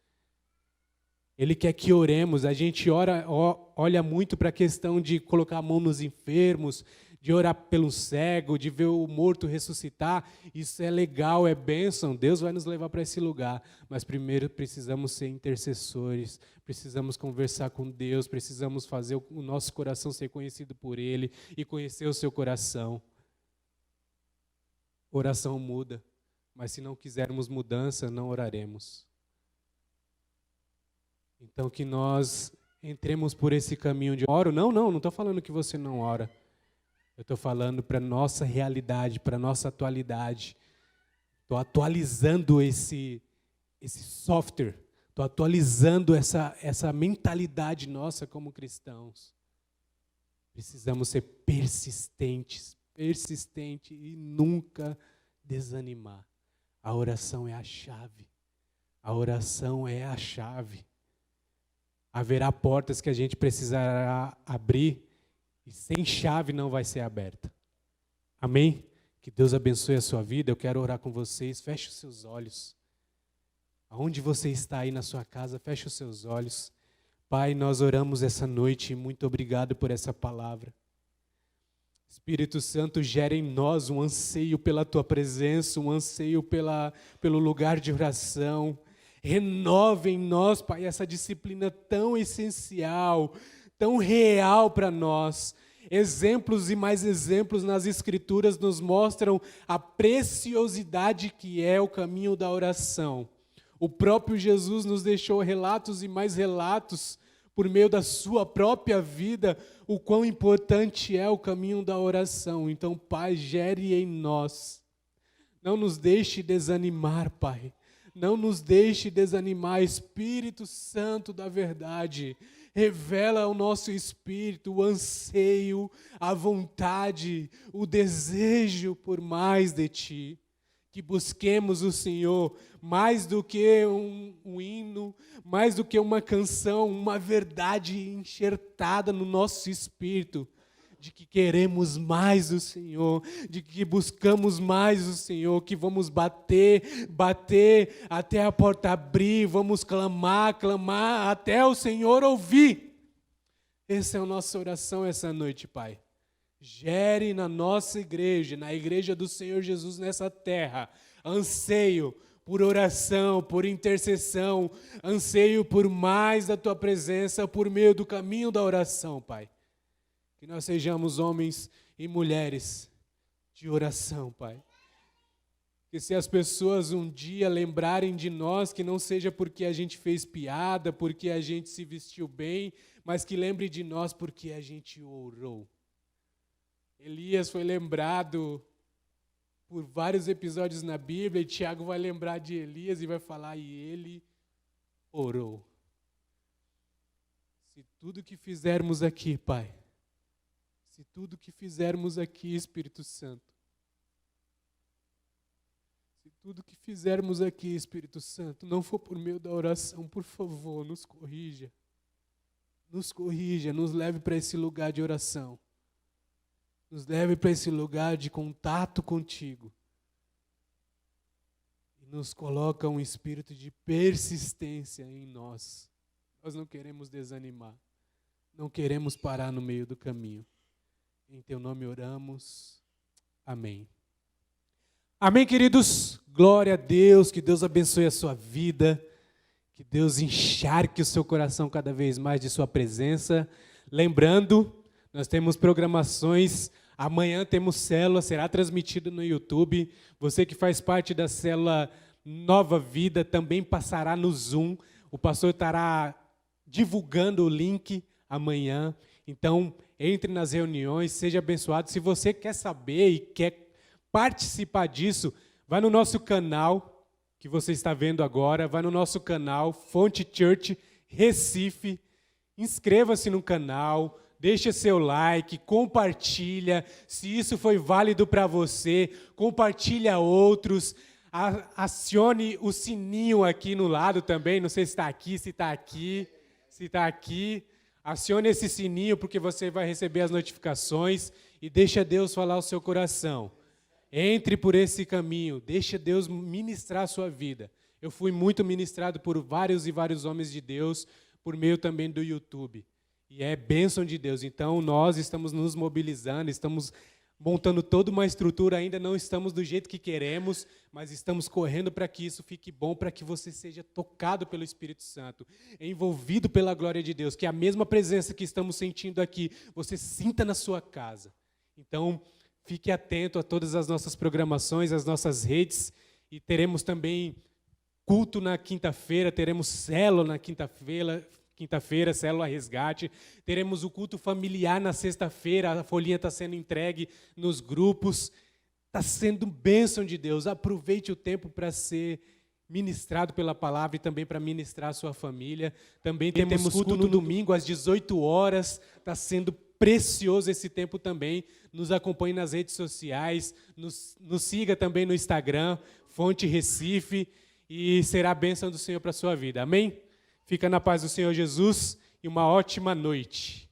Ele quer que oremos. A gente olha muito para a questão de colocar a mão nos enfermos, de orar pelo cego, de ver o morto ressuscitar. Isso é legal, é bênção. Deus vai nos levar para esse lugar. Mas primeiro precisamos ser intercessores, precisamos conversar com Deus, precisamos fazer o nosso coração ser conhecido por Ele e conhecer o seu coração. Oração muda, mas se não quisermos mudança, não oraremos. Então que nós entremos por esse caminho de oro. Não estou falando que você não ora. Eu estou falando para a nossa realidade, para a nossa atualidade. Estou atualizando esse software, estou atualizando essa mentalidade nossa como cristãos. Precisamos ser persistentes e nunca desanimar. A oração é a chave. A oração é a chave. Haverá portas que a gente precisará abrir e sem chave não vai ser aberta. Amém? Que Deus abençoe a sua vida. Eu quero orar com vocês. Feche os seus olhos. Aonde você está aí na sua casa, feche os seus olhos. Pai, nós oramos essa noite e muito obrigado por essa palavra. Espírito Santo, gera em nós um anseio pela Tua presença, um anseio pelo lugar de oração. Renova em nós, Pai, essa disciplina tão essencial, tão real para nós. Exemplos e mais exemplos nas Escrituras nos mostram a preciosidade que é o caminho da oração. O próprio Jesus nos deixou relatos e mais relatos, por meio da sua própria vida, o quão importante é o caminho da oração. Então, Pai, gere em nós. Não nos deixe desanimar, Pai. Não nos deixe desanimar, Espírito Santo da verdade. Revela ao nosso espírito o anseio, a vontade, o desejo por mais de Ti. Que busquemos o Senhor mais do que um hino, mais do que uma canção, uma verdade enxertada no nosso espírito, de que queremos mais o Senhor, de que buscamos mais o Senhor, que vamos bater até a porta abrir, vamos clamar até o Senhor ouvir. Essa é a nossa oração essa noite, Pai. Gere na nossa igreja, na igreja do Senhor Jesus nessa terra, anseio por oração, por intercessão, anseio por mais da Tua presença, por meio do caminho da oração, Pai. Que nós sejamos homens e mulheres de oração, Pai. Que se as pessoas um dia lembrarem de nós, que não seja porque a gente fez piada, porque a gente se vestiu bem, mas que lembre de nós porque a gente orou. Elias foi lembrado por vários episódios na Bíblia, e Tiago vai lembrar de Elias e vai falar, e ele orou. Se tudo que fizermos aqui, Pai, se tudo que fizermos aqui, Espírito Santo, se tudo que fizermos aqui, Espírito Santo, não for por meio da oração, por favor, nos corrija. Nos corrija, nos leve para esse lugar de oração. Nos leve para esse lugar de contato contigo. E nos coloca um espírito de persistência em nós. Nós não queremos desanimar. Não queremos parar no meio do caminho. Em teu nome oramos. Amém. Amém, queridos? Glória a Deus, que Deus abençoe a sua vida, que Deus encharque o seu coração cada vez mais de sua presença. Lembrando, nós temos programações, amanhã temos célula, será transmitida no YouTube. Você que faz parte da célula Nova Vida também passará no Zoom. O pastor estará divulgando o link amanhã. Então, entre nas reuniões, seja abençoado. Se você quer saber e quer participar disso, vai no nosso canal, que você está vendo agora, vai no nosso canal, Fonte Church Recife, inscreva-se no canal, deixa seu like, compartilha, se isso foi válido para você, compartilha a outros, acione o sininho aqui no lado também, não sei se está aqui, se está aqui, acione esse sininho porque você vai receber as notificações e deixa Deus falar ao seu coração. Entre por esse caminho, deixa Deus ministrar a sua vida. Eu fui muito ministrado por vários e vários homens de Deus, por meio também do YouTube. E é bênção de Deus. Então, nós estamos nos mobilizando, estamos montando toda uma estrutura, ainda não estamos do jeito que queremos, mas estamos correndo para que isso fique bom, para que você seja tocado pelo Espírito Santo, envolvido pela glória de Deus, que a mesma presença que estamos sentindo aqui, você sinta na sua casa. Então, fique atento a todas as nossas programações, as nossas redes, e teremos também culto na quinta-feira, teremos célula na quinta-feira, célula resgate, teremos o culto familiar na sexta-feira, a folhinha está sendo entregue nos grupos, está sendo bênção de Deus, aproveite o tempo para ser ministrado pela palavra e também para ministrar a sua família. Também temos culto no domingo às 18 horas, está sendo precioso esse tempo também. Nos acompanhe nas redes sociais, nos siga também no Instagram, Fonte Recife, e será a bênção do Senhor para a sua vida. Amém? Fica na paz do Senhor Jesus e uma ótima noite.